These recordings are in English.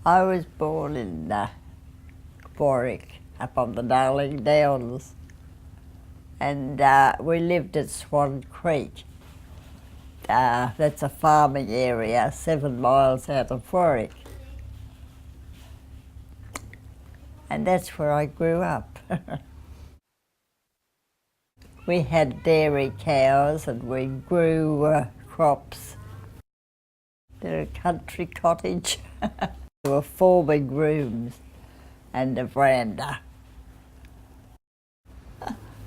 I was born in Warwick, up on the Darling Downs, and we lived at Swan Creek. That's a farming area 7 miles out of Warwick. And that's where I grew up. We had dairy cows and we grew crops. There was a country cottage. There were 4 big rooms and a veranda.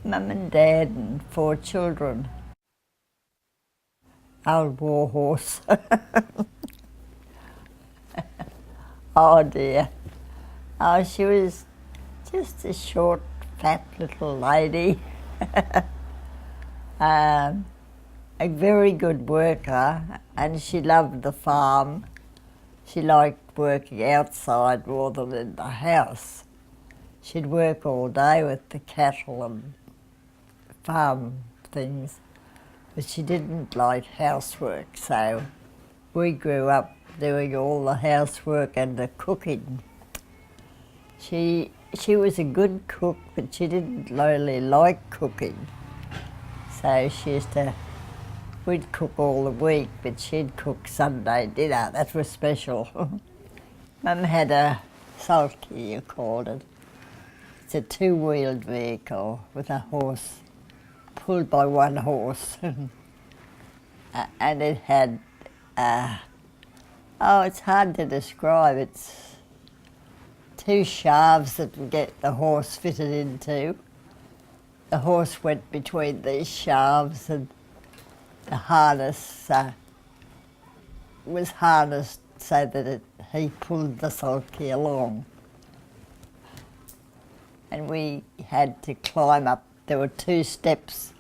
Mum and Dad and 4 children. Old war horse. Oh dear. Oh, she was just a short, fat little lady. A very good worker, and she loved the farm. She liked working outside more than in the house. She'd work all day with the cattle and farm things, but she didn't like housework, so we grew up doing all the housework and the cooking. She was a good cook, but she didn't really like cooking. So we'd cook all the week, but she'd cook Sunday dinner. That was special. Mum had a sulky, you called it. It's a 2-wheeled vehicle with a horse, pulled by 1 horse. And it had, it's hard to describe. It's 2 shafts that would get the horse fitted into. The horse went between these shafts, and the harness was harnessed so that he pulled the sulky along. And we had to climb up. There were 2 steps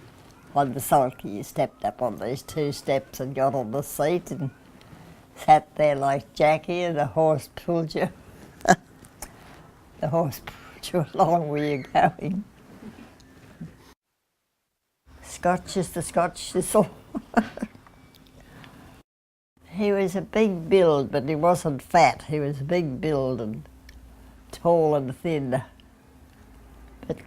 on the sulky. You stepped up on these 2 steps and got on the seat and sat there like Jackie, and the horse pulled you. The horse pulled you along where you're going. Scotch is the Scotch thistle. He was a big build, but he wasn't fat. He was a big build and tall and thin. But,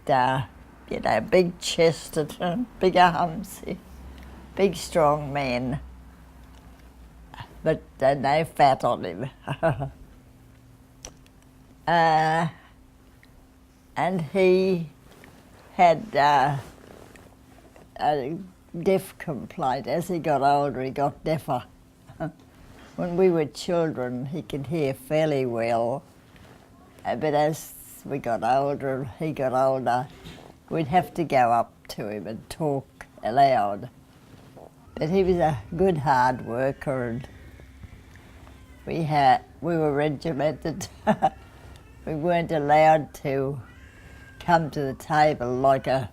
big chest and big arms, big strong man. But no fat on him. And he had a deaf complaint. As he got older, he got deafer. When we were children, he could hear fairly well, but as we got older and he got older, we'd have to go up to him and talk aloud. But he was a good hard worker, and we were regimented. We weren't allowed to come to the table like a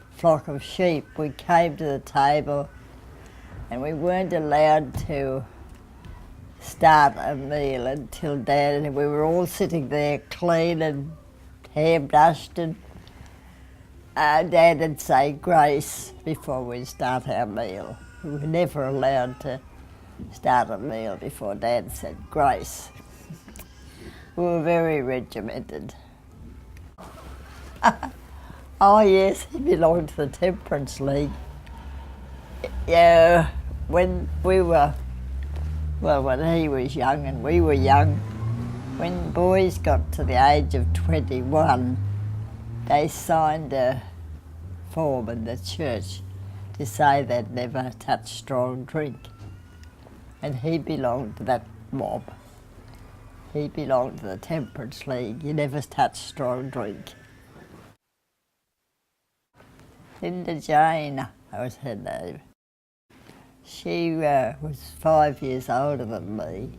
flock of sheep. We came to the table and we weren't allowed to start a meal until Dad, and we were all sitting there clean and hairbrushed, and Dad would say grace before we start our meal. We were never allowed to start a meal before Dad said grace. We were very regimented. Oh yes, he belonged to the Temperance League. Yeah, when he was young and we were young, when boys got to the age of 21, they signed a form in the church to say they'd never touch strong drink. And he belonged to that mob. He belonged to the Temperance League. You never touched strong drink. Linda Jane, that was her name. She was 5 years older than me,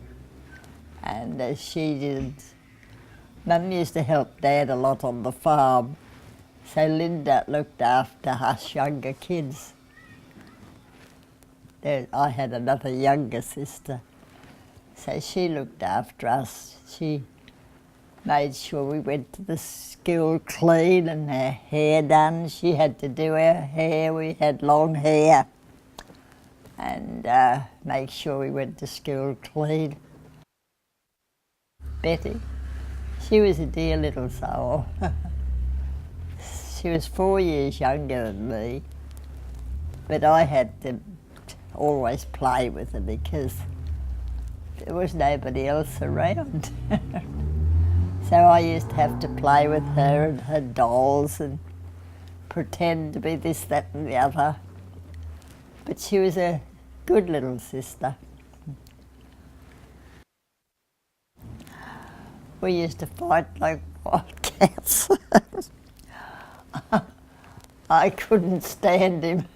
and Mum used to help Dad a lot on the farm, so Linda looked after us younger kids. I had another younger sister, so she looked after us. She made sure we went to the school clean and our hair done. She had to do our hair. We had long hair. And make sure we went to school clean. Betty. She was a dear little soul. She was 4 years younger than me, but I had to always play with her because there was nobody else around. So I used to have to play with her and her dolls and pretend to be this, that and the other. But she was a good little sister. We used to fight like wild cats. I couldn't stand him.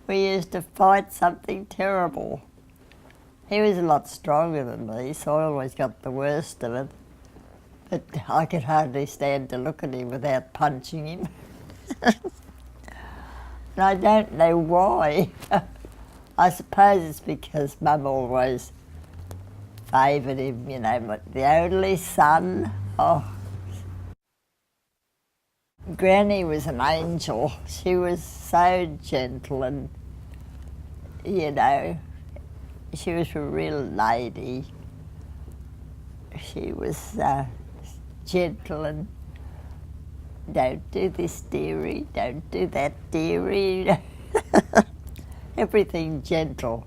We used to fight something terrible. He was a lot stronger than me, so I always got the worst of it. But I could hardly stand to look at him without punching him. And I don't know why. I suppose it's because Mum always favoured him, you know, but the only son. Oh. Granny was an angel. She was so gentle and, you know, she was a real lady. She was gentle and, don't do this, dearie, don't do that, dearie. Everything gentle.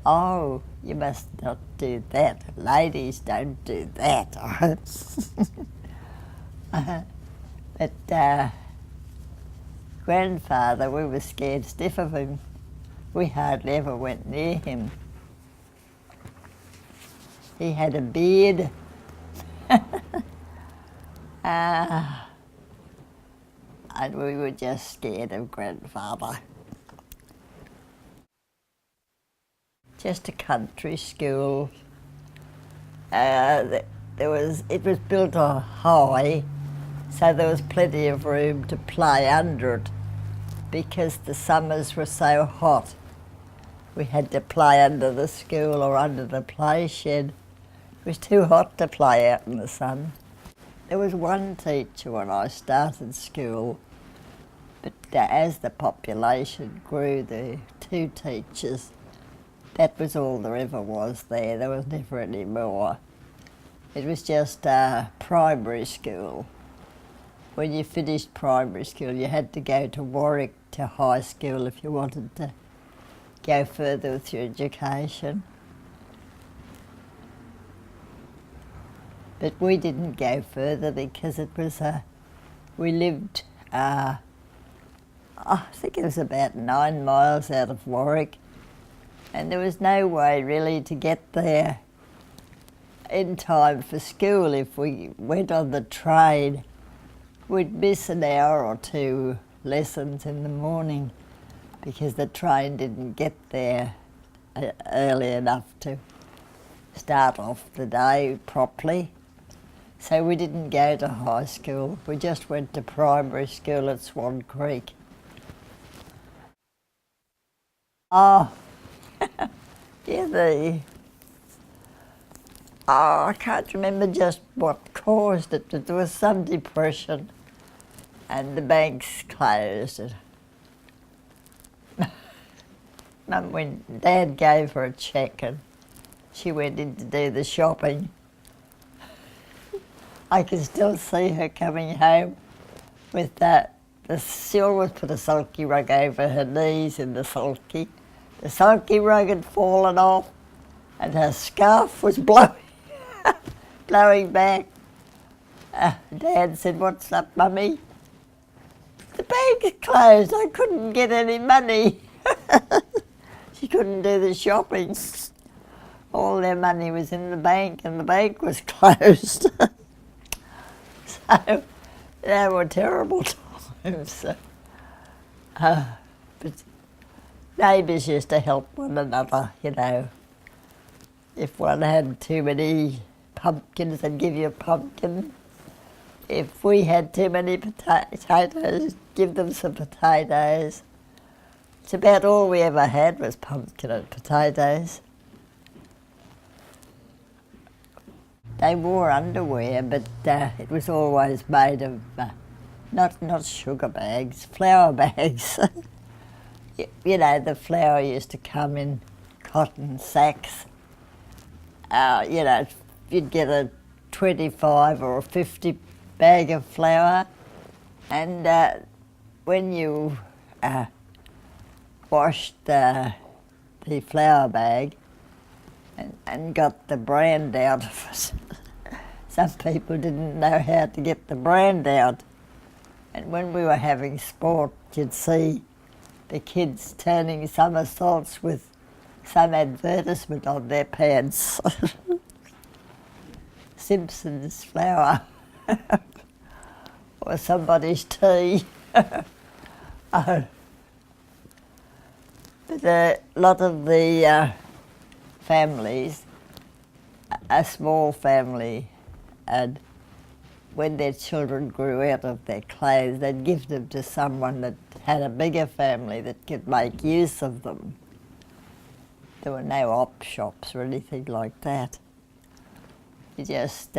Oh, you must not do that. Ladies don't do that. But grandfather, we were scared stiff of him. We hardly ever went near him. He had a beard. And we were just scared of grandfather. Just a country school. It was built high, so there was plenty of room to play under it because the summers were so hot. We had to play under the school or under the play shed. It was too hot to play out in the sun. There was one teacher when I started school, but as the population grew, the 2 teachers. That was all there ever was there. There was never any more. It was just primary school. When you finished primary school, you had to go to Warwick to high school if you wanted to go further with your education. But we didn't go further because it was, we lived, I think it was about 9 miles out of Warwick, and there was no way really to get there in time for school. If we went on the train, we'd miss an hour or 2 lessons in the morning because the train didn't get there early enough to start off the day properly. So we didn't go to high school. We just went to primary school at Swan Creek. Oh, yeah, I can't remember just what caused it, but there was some depression and the banks closed it. When Dad gave her a cheque and she went in to do the shopping, I can still see her coming home with that. She always put a sulky rug over her knees in the sulky. The sulky rug had fallen off and her scarf was blowing back. Dad said, "What's up, Mummy?" "The bank's closed, I couldn't get any money." She couldn't do the shopping. All their money was in the bank and the bank was closed. So they were terrible times. But neighbours used to help one another, you know. If one had too many pumpkins, they'd give you a pumpkin. If we had too many potatoes, give them some potatoes. It's about all we ever had was pumpkin and potatoes. They wore underwear, but it was always made of not sugar bags, flour bags. You know, the flour used to come in cotton sacks, You know, you'd get a 25 or a 50 bag of flour, and when you washed the flour bag and got the brand out of it, some people didn't know how to get the brand out. And when we were having sport, you'd see the kids turning somersaults with some advertisement on their pants. Simpson's flour or somebody's tea. But a lot of the families, a small family, and when their children grew out of their clothes, they'd give them to someone that had a bigger family that could make use of them. There were no op shops or anything like that. You just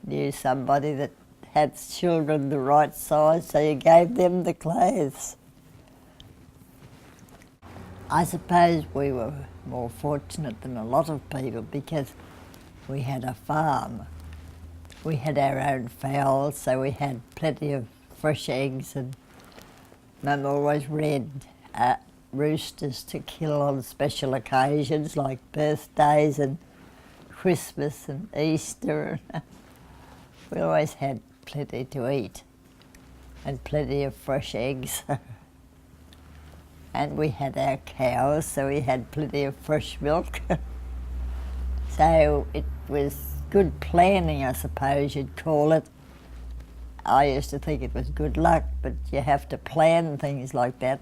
knew somebody that had children the right size, so you gave them the clothes. I suppose we were more fortunate than a lot of people because we had a farm. We had our own fowls, so we had plenty of fresh eggs, and Mum always reared roosters to kill on special occasions like birthdays and Christmas and Easter. We always had plenty to eat and plenty of fresh eggs. And we had our cows, so we had plenty of fresh milk. So it was good planning, I suppose you'd call it. I used to think it was good luck, but you have to plan things like that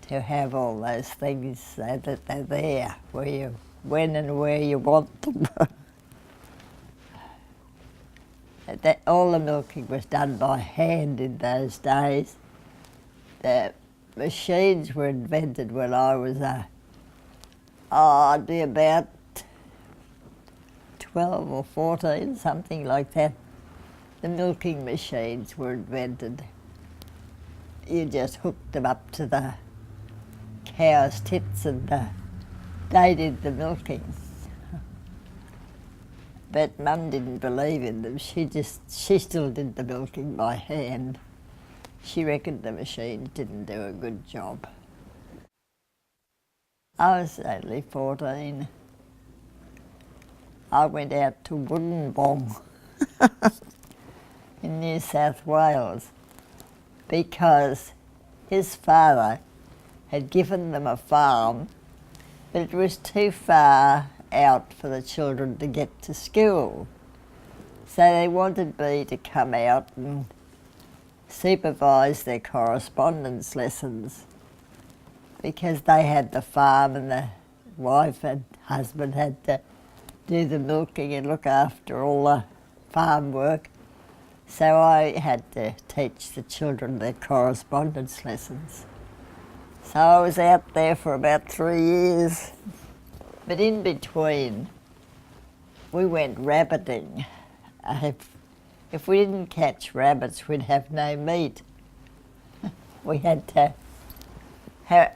to have all those things so that they're there, when and where you want them. All the milking was done by hand in those days. The machines were invented when I was I'd be about 12 or 14, something like that. The milking machines were invented. You just hooked them up to the cow's tits and they did the milking. But Mum didn't believe in them. She still did the milking by hand. She reckoned the machines didn't do a good job. I was only 14. I went out to Wollongong in New South Wales because his father had given them a farm, but it was too far out for the children to get to school. So they wanted me to come out and supervise their correspondence lessons because they had the farm and the wife and husband had to do the milking and look after all the farm work. So I had to teach the children their correspondence lessons. So I was out there for about 3 years. But in between, we went rabbiting. If we didn't catch rabbits, we'd have no meat. We had to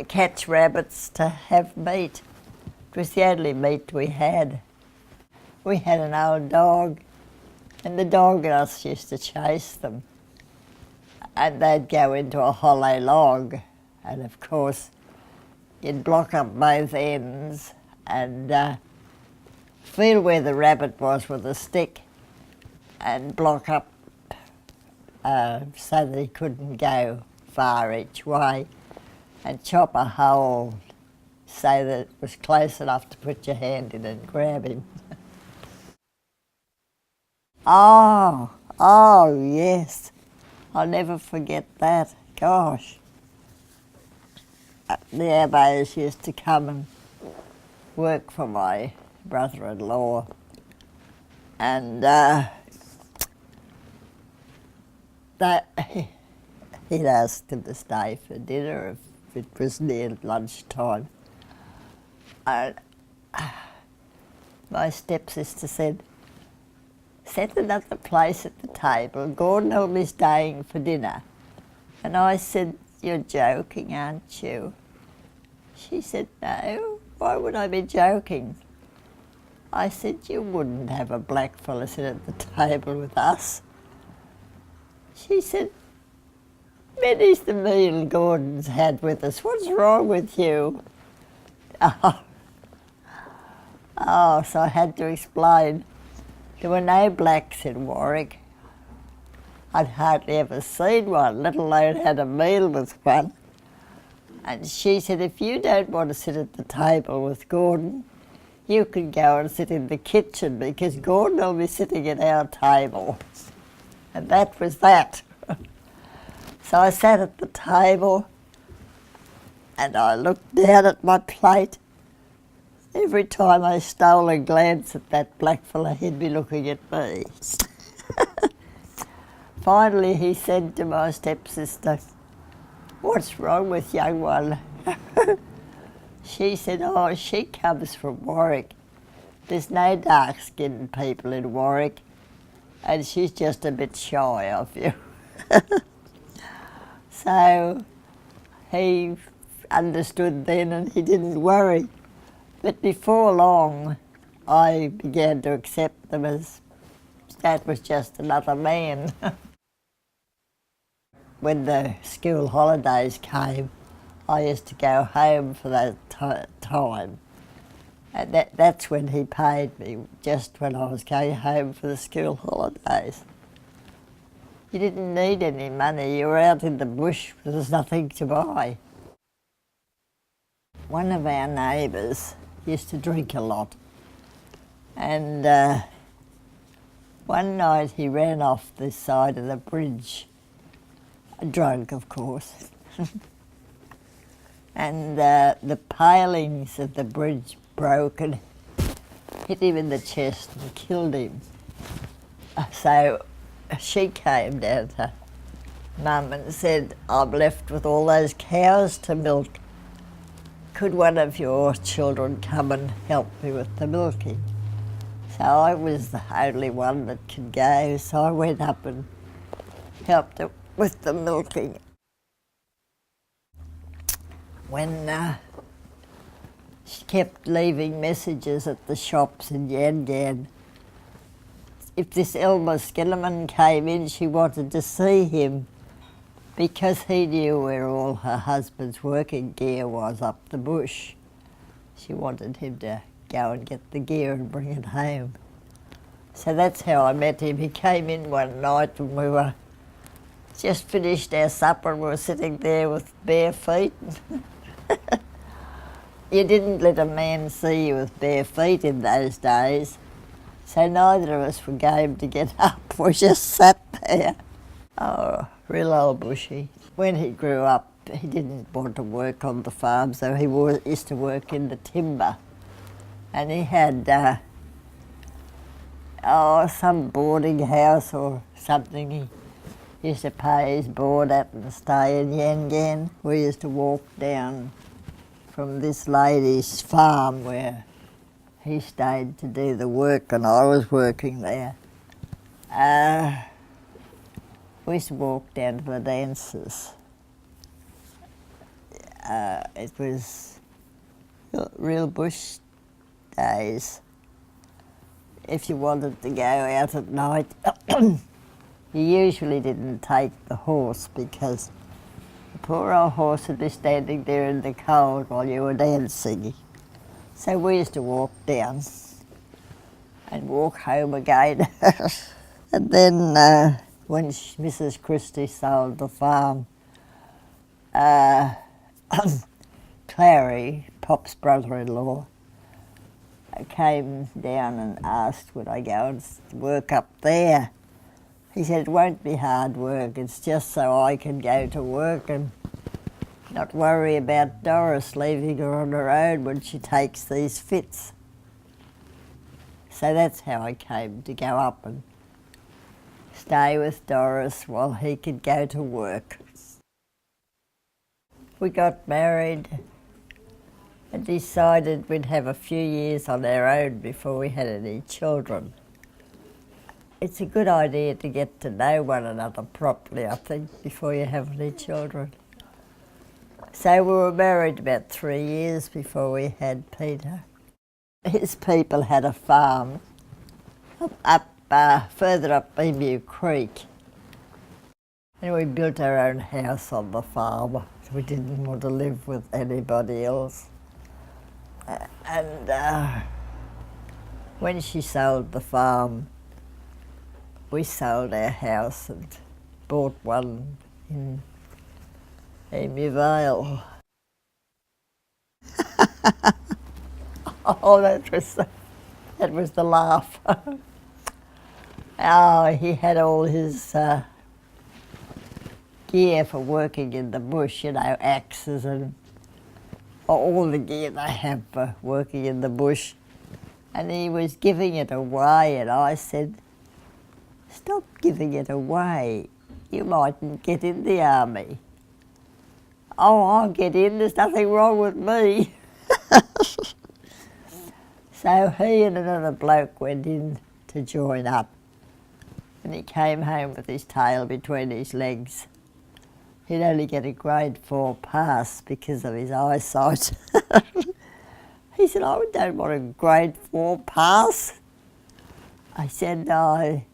catch rabbits to have meat. It was the only meat we had. We had an old dog, and the dog and us used to chase them. And they'd go into a hollow log, and of course, you'd block up both ends and feel where the rabbit was with a stick and block up so that he couldn't go far each way, and chop a hole so that it was close enough to put your hand in and grab him. Oh yes, I'll never forget that, gosh. The Abbos used to come and work for my brother-in-law, and he'd asked him to stay for dinner if it was near lunchtime. And my stepsister said, "Set another place at the table, Gordon will be staying for dinner." And I said, "You're joking, aren't you?" She said, "No, why would I be joking? I said, you wouldn't have a black fella sit at the table with us. She said, many's the meal Gordon's had with us. What's wrong with you? So I had to explain. There were no blacks in Warwick. I'd hardly ever seen one, let alone had a meal with one. And she said, if you don't want to sit at the table with Gordon, you can go and sit in the kitchen because Gordon will be sitting at our table. And that was that. So I sat at the table and I looked down at my plate. Every time I stole a glance at that black fella, he'd be looking at me. Finally, he said to my stepsister, what's wrong with young one? She said, oh, she comes from Warwick. There's no dark-skinned people in Warwick, and she's just a bit shy of you. So he understood then and he didn't worry. But before long, I began to accept them as that was just another man. When the school holidays came, I used to go home for that time. And that's when he paid me, just when I was going home for the school holidays. You didn't need any money, you were out in the bush, there was nothing to buy. One of our neighbours used to drink a lot. And one night he ran off the side of the bridge, drunk of course. And the palings of the bridge broke and hit him in the chest and killed him. So she came down to Mum and said, I'm left with all those cows to milk. Could one of your children come and help me with the milking? So I was the only one that could go, so I went up and helped her with the milking. When she kept leaving messages at the shops in Yangan, if this Bertha Skjonnemand came in, she wanted to see him because he knew where all her husband's working gear was up the bush. She wanted him to go and get the gear and bring it home. So that's how I met him. He came in one night when we were just finished our supper and we were sitting there with bare feet. You didn't let a man see you with bare feet in those days, so neither of us were game to get up. We just sat there. Oh, real old bushy. When he grew up, he didn't want to work on the farm, so he used to work in the timber. And he had some boarding house or something he used to pay his board at and stay in Yangan. We used to walk down from this lady's farm where he stayed to do the work and I was working there. We used to walk down to the dances. It was real bush days. If you wanted to go out at night, you usually didn't take the horse because the poor old horse would be standing there in the cold while you were dancing. So we used to walk down and walk home again. And then when Mrs. Christie sold the farm, Clary, Pop's brother-in-law, came down and asked would I go and work up there. He said, it won't be hard work, it's just so I can go to work and not worry about Doris leaving her on her own when she takes these fits. So that's how I came to go up and stay with Doris while he could go to work. We got married and decided we'd have a few years on our own before we had any children. It's a good idea to get to know one another properly, I think, before you have any children. So we were married about 3 years before we had Peter. his people had a farm further up Emu Creek. And we built our own house on the farm. We didn't want to live with anybody else. And when she sold the farm, we sold our house and bought one in Emu Vale. Oh, that was the laugh. Oh, he had all his gear for working in the bush, you know, axes and all the gear they have for working in the bush. And he was giving it away, and I said, "Stop giving it away. You mightn't get in the army." "Oh, I'll get in, there's nothing wrong with me." So he and another bloke went in to join up, and he came home with his tail between his legs. He'd only get a grade 4 pass because of his eyesight. He said, "I don't want a grade 4 pass." I said, "I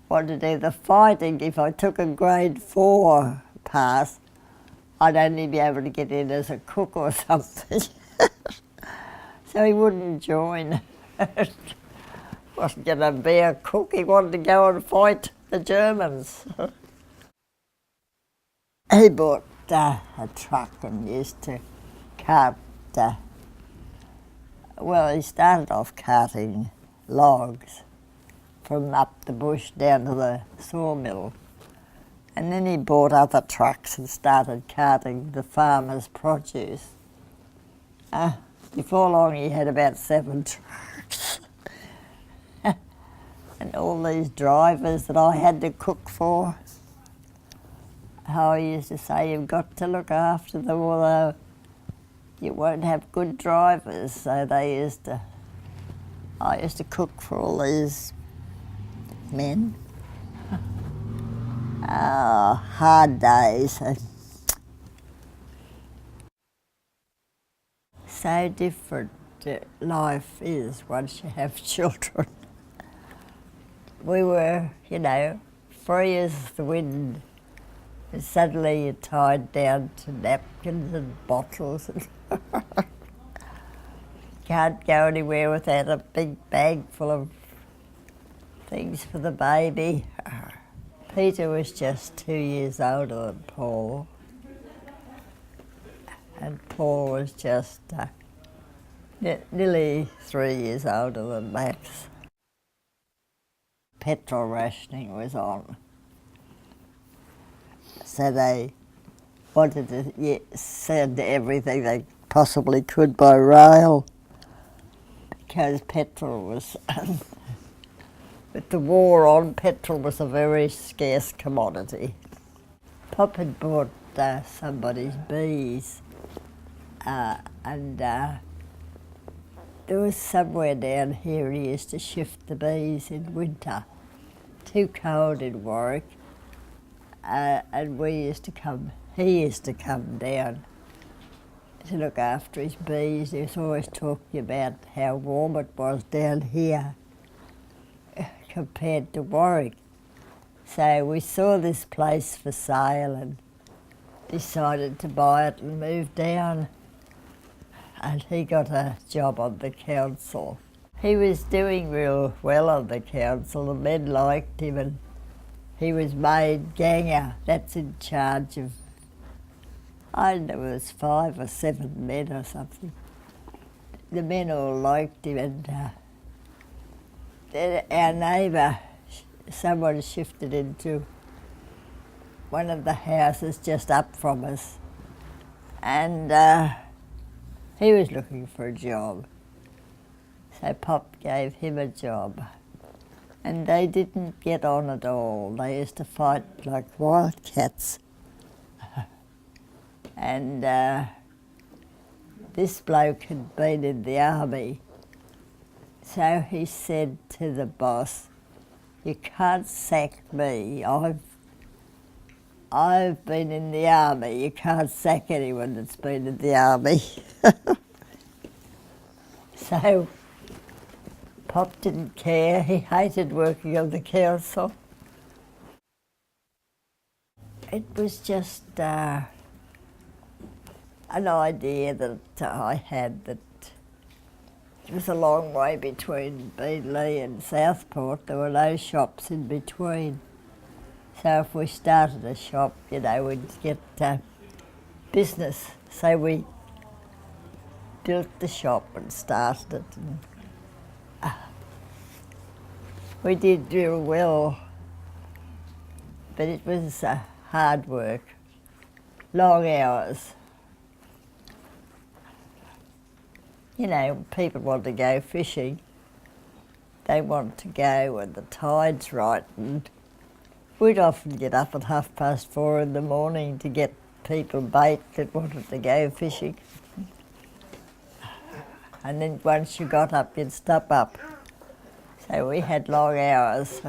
want to do the fighting. If I took a grade 4 pass, I'd only be able to get in as a cook or something." So he wouldn't join. Wasn't going to be a cook, he wanted to go and fight the Germans. He bought a truck and used to cart, well, he started off carting logs from up the bush down to the sawmill. And then he bought other trucks and started carting the farmers' produce. Before long he had about 7 trucks. And all these drivers that I had to cook for. I used to say, "You've got to look after them, although you won't have good drivers." So I used to cook for all these men. Oh, hard days. So different life is once you have children. We were, you know, free as the wind. And suddenly you're tied down to napkins and bottles. Can't go anywhere without a big bag full of things for the baby. Peter was just 2 years older than Paul. And Paul was just nearly 3 years older than Max. Petrol rationing was on. So they wanted to send everything they possibly could by rail because petrol was, with the war on, petrol was a very scarce commodity. Pop had bought somebody's bees and there was somewhere down here he used to shift the bees in winter. Too cold in Warwick. And he used to come down to look after his bees. He was always talking about how warm it was down here compared to Warwick. So we saw this place for sale and decided to buy it and move down. And he got a job on the council. He was doing real well on the council. The men liked him and he was made ganger. That's in charge of, I don't know, it was 5 or 7 men or something. The men all liked him and our neighbour, someone shifted into one of the houses just up from us and he was looking for a job. So Pop gave him a job. And they didn't get on at all. They used to fight like wildcats. And this bloke had been in the army. So he said to the boss, "You can't sack me. I've been in the army. You can't sack anyone that's been in the army." So Pop didn't care. He hated working on the council. It was just an idea that I had that it was a long way between Beenleigh and Southport. There were no shops in between. So if we started a shop, you know, we'd get business. So we built the shop and started it. And, we did real well, but it was hard work, long hours. You know, people want to go fishing. They want to go when the tide's right, and we'd often get up at 4:30 in the morning to get people bait that wanted to go fishing. And then once you got up, you'd stop up. So we had long hours.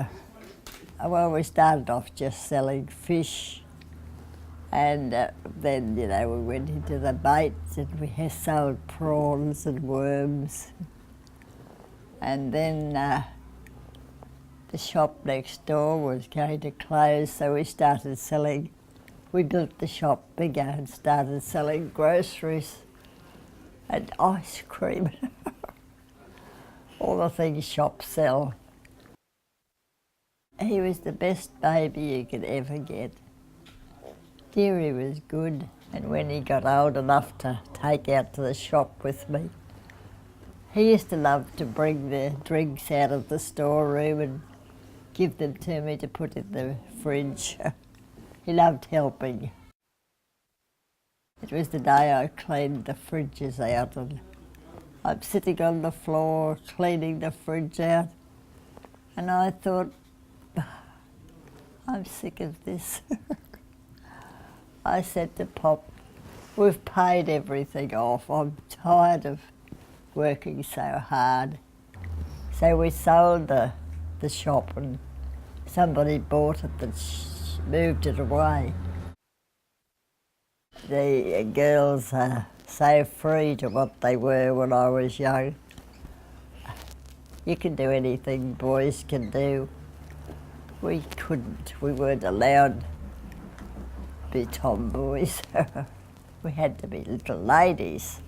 Well, we started off just selling fish, and then, you know, we went into the baits and we sold prawns and worms. And then the shop next door was going to close, so we started selling. We built the shop bigger and started selling groceries and ice cream. All the things shops sell. He was the best baby you could ever get. Dearie was good, and when he got old enough to take out to the shop with me, he used to love to bring the drinks out of the storeroom and give them to me to put in the fridge. He loved helping. It was the day I cleaned the fridges out, and I'm sitting on the floor cleaning the fridge out, and I thought, I'm sick of this. I said to Pop, we've paid everything off. I'm tired of working so hard. So we sold the shop, and somebody bought it and moved it away. The girls are so free to what they were when I was young. You can do anything boys can do. We couldn't. We weren't allowed to be tomboys. We had to be little ladies.